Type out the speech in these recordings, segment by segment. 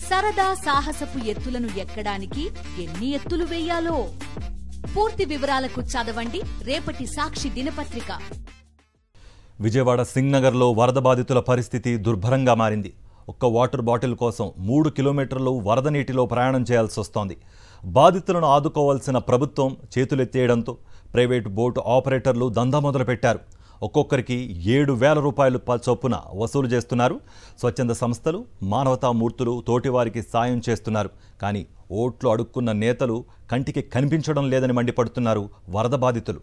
సరదా సాహసపు ఎత్తులను ఎక్కడానికి ఎన్ని ఎత్తులు వేయాలో పూర్తి వివరాలకు చదవండి రేపటి సాక్షి దినపత్రిక. విజయవాడ సింగ్నగర్లో వరద బాధితుల పరిస్థితి దుర్భరంగా మారింది. ఒక్క వాటర్ బాటిల్ కోసం 3 కిలోమీటర్లు వరద నీటిలో ప్రయాణం చేయాల్సి వస్తోంది. బాధితులను ఆదుకోవాల్సిన ప్రభుత్వం చేతులెత్తేయడంతో ప్రైవేటు బోటు ఆపరేటర్లు దందా మొదలుపెట్టారు. ఒక్కొక్కరికి 7,000 రూపాయలు చొప్పున వసూలు చేస్తున్నారు. స్వచ్ఛంద సంస్థలు, మానవతామూర్తులు తోటివారికి సాయం చేస్తున్నారు. కానీ ఓట్లు అడుక్కున్న నేతలు కంటికి కనిపించడం లేదని మండిపడుతున్నారు వరద బాధితులు.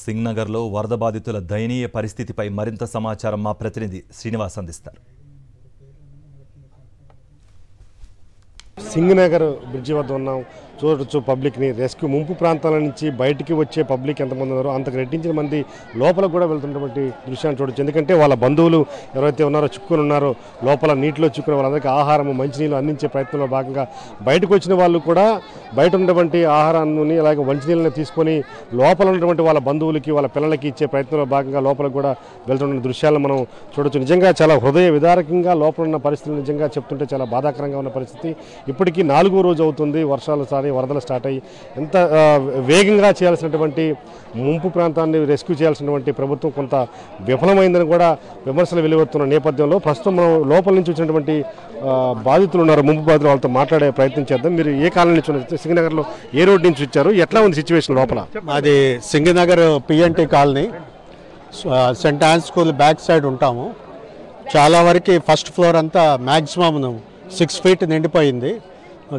సింగ్నగర్లో వరద బాధితుల దయనీయ పరిస్థితిపై మరింత సమాచారం మా ప్రతినిధి శ్రీనివాస్ అందిస్తారు. సింగ్నగర్ బ్రిడ్జి వద్ద ఉన్నాం. చూడొచ్చు పబ్లిక్ని. రెస్క్యూ ముంపు ప్రాంతాల నుంచి బయటికి వచ్చే పబ్లిక్ ఎంతమంది ఉన్నారో అంతకు రెట్టించిన మంది లోపల కూడా వెళ్తున్నటువంటి దృశ్యాన్ని చూడొచ్చు. ఎందుకంటే వాళ్ళ బంధువులు ఎవరైతే ఉన్నారో చిక్కుని ఉన్నారో లోపల నీటిలో చిక్కున్న వాళ్ళందరికీ ఆహారం మంచినీళ్ళు అందించే ప్రయత్నంలో భాగంగా బయటకు వచ్చిన వాళ్ళు కూడా బయట ఉన్నటువంటి ఆహారాన్ని అలాగే మంచినీళ్ళని తీసుకొని లోపల ఉన్నటువంటి వాళ్ళ బంధువులకి వాళ్ళ పిల్లలకి ఇచ్చే ప్రయత్నంలో భాగంగా లోపలికి కూడా వెళ్తున్న దృశ్యాలను మనం చూడొచ్చు. నిజంగా చాలా హృదయ విదారకంగా లోపల ఉన్న పరిస్థితులు నిజంగా చెప్తుంటే చాలా బాధాకరంగా ఉన్న పరిస్థితి. ఇప్పటికీ 4వ రోజు అవుతుంది వరదలు స్టార్ట్ అయ్యి. ఎంత వేగంగా చేయాల్సినటువంటి ముంపు ప్రాంతాన్ని రెస్క్యూ చేయాల్సినటువంటి ప్రభుత్వం కొంత విఫలమైందని కూడా విమర్శలు వెలువడుతున్న నేపథ్యంలో ప్రస్తుతం మనం లోపల నుంచి వచ్చినటువంటి బాధితులు ఉన్నారు, ముంపు బాధితులు, వాళ్ళతో మాట్లాడే ప్రయత్నం చేద్దాం. మీరు ఏ కాలం నుంచి ఉన్నారు? సింగనగర్లో ఏ రోడ్ నుంచి వచ్చారు? ఎట్లా ఉంది సిచ్యువేషన్ లోపల? అది Singh Nagar P&T colony, cent on school back side ఉంటాము. చాలా వరకు ఫస్ట్ ఫ్లోర్ అంతా మ్యాక్సిమం 6 ఫీట్ నిండిపోయింది.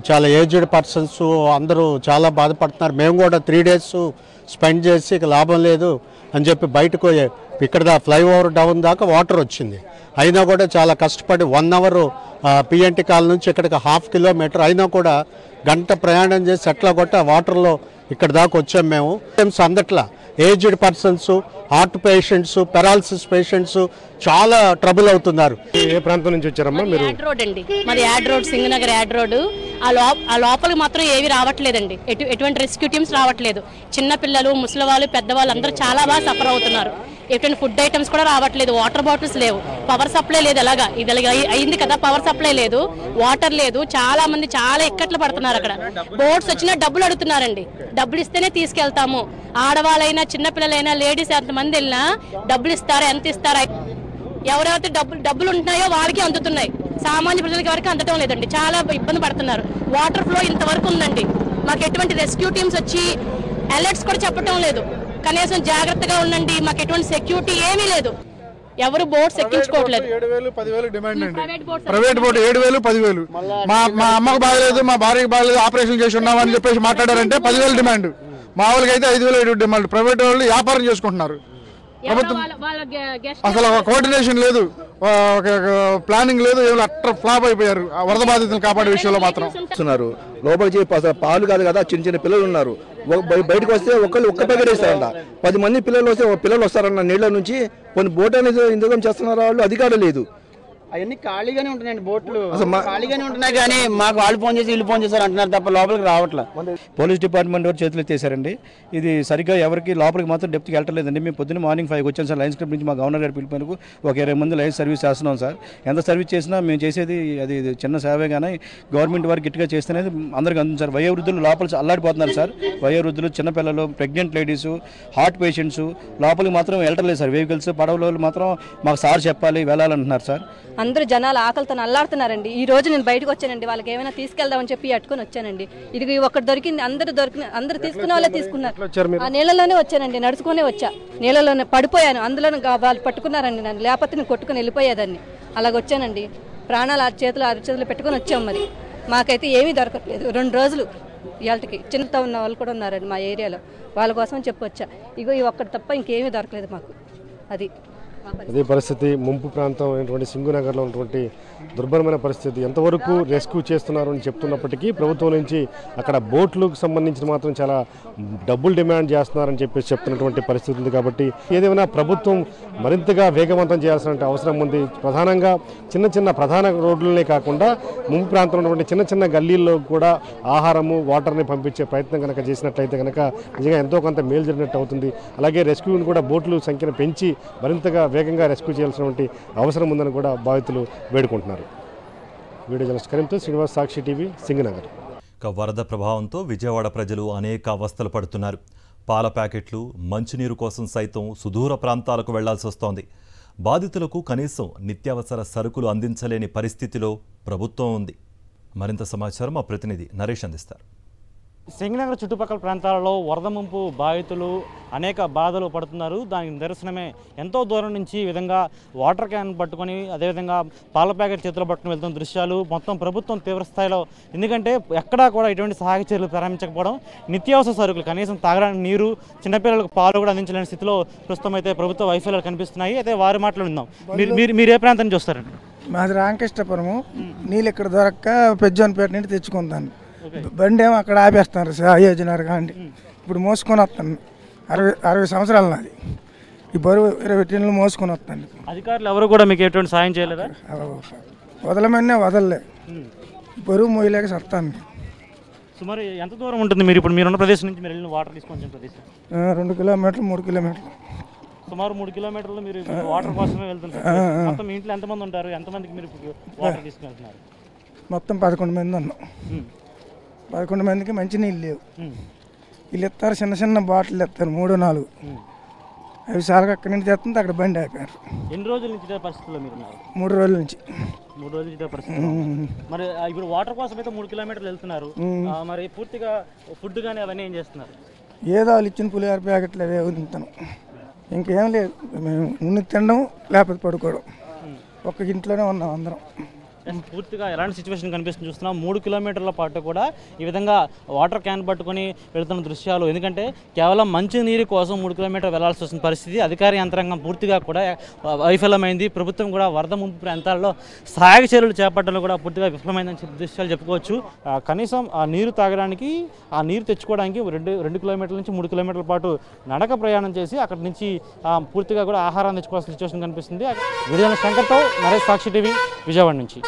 చాలా ఏజ్డ్ పర్సన్స్ అందరూ చాలా బాధపడుతున్నారు. మేము కూడా 3 డేస్ స్పెండ్ చేసి ఇక లాభం లేదు అని చెప్పి బయటకు ఇక్కడ ఫ్లైఓవర్ డౌన్ దాకా వాటర్ వచ్చింది. అయినా కూడా చాలా కష్టపడి 1 అవర్ పిఎన్టీ కాలనీ నుంచి ఇక్కడికి 1/2 కిలోమీటర్ అయినా కూడా గంట ప్రయాణం చేసి ఎట్లా కొట్ట వాటర్లో ఇక్కడ దాకా వచ్చాం మేము. అందట్లా aged persons, heart patients, paralysis patients చాలా ట్రబుల్ అవుతున్నారు. ఏ ప్రాంతం నుంచి వచ్చారమ్మా మీరు? యాడ్ రోడ్ అండి మాది, add road, Singh Nagar add road. ఆ లోపలికి మాత్రం ఏవి రావట్లేదండి, ఎటువంటి రెస్క్యూ టీమ్స్ రావట్లేదు. చిన్న పిల్లలు, ముసలివాళ్ళు, పెద్దవాళ్ళు అందరూ చాలా బాగా సఫర్ అవుతున్నారు. ఎటువంటి ఫుడ్ ఐటమ్స్ కూడా రావట్లేదు, వాటర్ బాటిల్స్ లేవు, పవర్ సప్లై లేదు. ఇది అయింది కదా, పవర్ సప్లై లేదు, వాటర్ లేదు. చాలా మంది చాలా ఇక్కట్లు పడుతున్నారు. అక్కడ బోట్స్ వచ్చినా డబ్బులు అడుగుతున్నారండి. డబ్బులు ఇస్తేనే తీసుకెళ్తాము. ఆడవాళ్ళైనా చిన్నపిల్లలైనా లేడీస్ ఎంతమంది వెళ్ళినా డబ్బులు ఇస్తారా, ఎంత ఇస్తారా? ఎవరెవరైతే డబ్బులు ఉంటున్నాయో వాళ్ళకి అందుతున్నాయి, సామాన్య ప్రజలకి వరకు అందటం లేదండి. చాలా ఇబ్బంది పడుతున్నారు. వాటర్ ఫ్లో ఇంతవరకు ఉందండి. మాకు ఎటువంటి రెస్క్యూ టీమ్స్ వచ్చి అలర్ట్స్ కూడా చెప్పడం లేదు. కనీసం జాగ్రత్తగా ఉండండి, మాకు ఎటువంటి సెక్యూరిటీ ఏమీ లేదు. ఎవరు బోట్స్ ఎక్కించుకోవట్లేదు. 7,000, 10,000 డిమాండ్ అండి. Private boat 7,000, 10,000. మా అమ్మకు బాగలేదు, మా భార్యకి బాగలేదు, ఆపరేషన్ చేసి ఉన్నాం అని చెప్పేసి మాట్లాడారంటే 10,000 డిమాండ్. మా వాళ్ళకి అయితే 5,000 డిమాండ్. ప్రైవేట్ వాళ్ళు వ్యాపారం చేసుకుంటున్నారు. ప్రభుత్వం అసలు కోఆర్డినేషన్ లేదు, ప్లానింగ్ లేదు, అట్లా ఫ్లాప్ అయిపోయారు వరద బాధితులను కాపాడే విషయంలో మాత్రం. లోపలికి పాలు కాదు కదా, చిన్న చిన్న పిల్లలు ఉన్నారు. బయటకు వస్తే ఒక్క ప్యాకెట్ వేస్తారంట. 10 మంది పిల్లలు వస్తే పిల్లలు వస్తారన్న నీళ్ళ నుంచి. కొన్ని బోట్ అనేది ఇందుకం చేస్తున్నారు వాళ్ళు, అధికారులు లేదు. అవన్నీ ఖాళీగానే ఉంటున్నాయండి, బోట్లు ఖాళీగానే ఉంటున్నాయి. కానీ మాకు వాళ్ళు ఫోన్ చేసి వీళ్ళు ఫోన్ చేశారు అంటున్నారు తప్ప లోపలికి రావట్లేదు. పోలీస్ డిపార్ట్మెంట్ వారు చేతులు ఎత్తేసారండి. ఇది సరిగ్గా ఎవరికి లోపలికి మాత్రం డెప్త్కి వెళ్ళలేదండి. మేము పొద్దున్న మార్నింగ్ 5 వచ్చాం సార్. లైన్స్ క్లబ్ నుంచి మా గవర్నర్ గారు పిలిపినందుకు ఒక 20 మంది లైన్స్ సర్వీస్ చేస్తున్నాం సార్. ఎంత సర్వీస్ చేసినా మేము చేసేది అది చిన్న సేవే, కానీ గవర్నమెంట్ వారు గట్టిగా చేస్తేనే అందరికీ అందుతుంది సార్. వయోవృద్ధులు లోపల అల్లాడిపోతున్నారు సార్. వయోవృద్ధులు, చిన్నపిల్లలు, ప్రెగ్నెంట్ లేడీస్, హార్ట్ పేషెంట్స్ లోపలికి మాత్రం వెళ్ళట్లేదు సార్. వెహికల్స్, పడవలు మాత్రం మాకు సార్ చెప్పాలి వెళ్ళాలంటున్నారు సార్. అందరూ జనాలు ఆకలితో అల్లాడుతున్నారండి. ఈ రోజు నేను బయటకు వచ్చానండి, వాళ్ళకి ఏమైనా తీసుకెళ్దామని చెప్పి అట్టుకొని వచ్చానండి. ఇది ఒకటి దొరికింది, అందరూ తీసుకున్న వాళ్ళే తీసుకున్నారు. ఆ నీళ్ళలోనే వచ్చానండి, నడుచుకునే వచ్చా. నీళ్ళలోనే పడిపోయాను, అందులో వాళ్ళు పట్టుకున్నారండి నన్ను, లేకపోతే నేను కొట్టుకుని వెళ్ళిపోయేదాన్ని. అలాగొచ్చానండి, ప్రాణాలు అరచేతులు పెట్టుకుని వచ్చాం. మరి మాకైతే ఏమీ దొరకట్లేదు. 2 రోజులు ఇవాళకి చిన్నతో ఉన్న వాళ్ళు కూడా ఉన్నారండి మా ఏరియాలో, వాళ్ళ కోసం చెప్పొచ్చా. ఇగో ఈ ఒక్కటి తప్ప ఇంకేమీ దొరకలేదు మాకు. అదే పరిస్థితి ముంపు ప్రాంతం అయినటువంటి సింగునగర్లో ఉన్నటువంటి దుర్భరమైన పరిస్థితి. ఎంతవరకు రెస్క్యూ చేస్తున్నారు అని చెప్తున్నప్పటికీ ప్రభుత్వం నుంచి అక్కడ బోట్లకు సంబంధించి మాత్రం చాలా డబ్బులు డిమాండ్ చేస్తున్నారని చెప్పేసి చెప్తున్నటువంటి పరిస్థితి ఉంది. కాబట్టి ఏదేమైనా ప్రభుత్వం మరింతగా వేగవంతం చేయాల్సిన అవసరం ఉంది. ప్రధానంగా చిన్న ప్రధాన రోడ్లనే కాకుండా ముంపు ప్రాంతంలో ఉన్నటువంటి చిన్న గల్లీల్లో కూడా ఆహారము వాటర్ని పంపించే ప్రయత్నం కనుక చేసినట్లయితే కనుక నిజంగా ఎంతో కొంత మేలు జరిగినట్టు అవుతుంది. అలాగే రెస్క్యూని కూడా బోట్లు సంఖ్యను పెంచి మరింతగా వేగంగా రెస్క్యూ చేయాల్సినటువంటి అవసరం ఉందని కూడా బాధితులు వేడుకుంటున్నారు. వీడియో జర్నలిస్ట్ కరీంతో శ్రీనివాస్, సాక్షి టీవీ, సింగనగర్. వరద ప్రభావంతో విజయవాడ ప్రజలు అనేక అవస్థలు పడుతున్నారు. పాల ప్యాకెట్లు, మంచినీరు కోసం సైతం సుదూర ప్రాంతాలకు వెళ్లాల్సి వస్తోంది. బాధితులకు కనీసం నిత్యావసర సరుకులు అందించలేని పరిస్థితిలో ప్రభుత్వం ఉంది. మరింత సమాచారం మా ప్రతినిధి నరేష్ అందిస్తారు. సింగనగర్ చుట్టుపక్కల ప్రాంతాలలో వరద ముంపు బాధితులు అనేక బాధలు పడుతున్నారు. దానికి నిదర్శనమే ఎంతో దూరం నుంచి ఈ విధంగా వాటర్ క్యాన్ పట్టుకొని అదేవిధంగా పాల ప్యాకెట్ చేతిలో పట్టుకుని వెళ్తున్న దృశ్యాలు మొత్తం ప్రభుత్వం తీవ్రస్థాయిలో, ఎందుకంటే ఎక్కడా కూడా ఇటువంటి సహాయక చర్యలు ప్రారంభించకపోవడం, నిత్యావసర సరుకులు కనీసం తాగడానికి నీరు, చిన్నపిల్లలకు పాలు కూడా అందించలేని స్థితిలో ప్రస్తుతం అయితే ప్రభుత్వ వైఫల్యాలు కనిపిస్తున్నాయి. అయితే వారి మాటలు విందాం. మీరు ఏ ప్రాంతం నుంచి వస్తారండి? మాది రామకృష్ణపురము. నీళ్ళు ఇక్కడ దొరక్క పెజ్జోన్పేట నుండి తెచ్చుకుంటాను. బండి ఏమో అక్కడ ఆపేస్తున్నారు అయోజనారు కానీ. ఇప్పుడు మోసుకొని వస్తాను. 60 సంవత్సరాలు నాది. ఈ బరువు 20 టిన్నులు మోసుకొని వస్తాను. అధికారులు ఎవరు కూడా మీకు ఎటువంటి సాయం చేయలేదా? వదలమనే వదలలే. బరువు మోయలేక వస్తాను. సుమారు ఎంత దూరం ఉంటుంది మీరు ఇప్పుడు మీరున్న ప్రదేశం నుంచి మీరు వెళ్ళిన వాటర్ తీసుకొని ప్రదేశం? 2 కిలోమీటర్లు 3 కిలోమీటర్లు. సుమారు 3 కిలోమీటర్లు మీరు వాటర్ కోసమే వెళ్తుంటారు. మొత్తం మీ ఇంట్లో ఎంతమంది ఉంటారు? ఎంతమందికి మీరు వాటర్ తీసుకెళ్తున్నారు? మొత్తం 11 మంది ఉన్నాం. 11 మందికి మంచి నీళ్ళు లేవు. వీళ్ళు ఇస్తారు చిన్న బాటిల్ ఇస్తారు 3-4. అవి సార్గా అక్కడి నుంచి తెస్తుంది, అక్కడ బండి ఆపారు. ఎన్ని రోజుల నుంచి ఇదే పరిస్థితుల్లో మీరు ఉన్నారు? 3 రోజుల నుంచి. 3 రోజులు ఇదే పరిస్థితి. మరి ఇప్పుడు వాటర్ కోసం అయితే 3 కిలోమీటర్లు వెళ్తున్నారు. మరి పూర్తిగా ఫుడ్ కానీ అవన్నీ ఏం చేస్తున్నారు? ఏదో వాళ్ళు ఇచ్చిన పులిహార ప్యాకెట్లు అవే తింటాను. ఇంకేం లేదు. మేము ఉన్ని తినడం లేకపోతే పడుకోవడం. ఒక్క ఇంట్లోనే ఉన్నాం అందరం. పూర్తిగా ఎలాంటి సిచ్యువేషన్ కనిపిస్తుంది చూస్తున్నాం. 3 కిలోమీటర్ల పాటు కూడా ఈ విధంగా వాటర్ క్యాన్ పట్టుకొని వెళుతున్న దృశ్యాలు. ఎందుకంటే కేవలం మంచి నీరు కోసం 3 కిలోమీటర్లు వెళ్లాల్సి వస్తున్న పరిస్థితి. అధికార యంత్రాంగం పూర్తిగా కూడా వైఫల్యమైంది. ప్రభుత్వం కూడా వరద ముంపు ప్రాంతాల్లో సహాయక చర్యలు చేపట్టడంలో కూడా పూర్తిగా విఫలమైందని దృశ్యాలు చెప్పుకోవచ్చు. కనీసం ఆ నీరు తాగడానికి, ఆ నీరు తెచ్చుకోవడానికి 2 కిలోమీటర్ల నుంచి 3 కిలోమీటర్ల పాటు నడక ప్రయాణం చేసి అక్కడి నుంచి పూర్తిగా కూడా ఆహారం తెచ్చుకోవాల్సిన సిచ్యువేషన్ కనిపిస్తుంది. వీడియో శంకర్తో నరేష్, సాక్షి టీవీ, విజయవాడ నుంచి.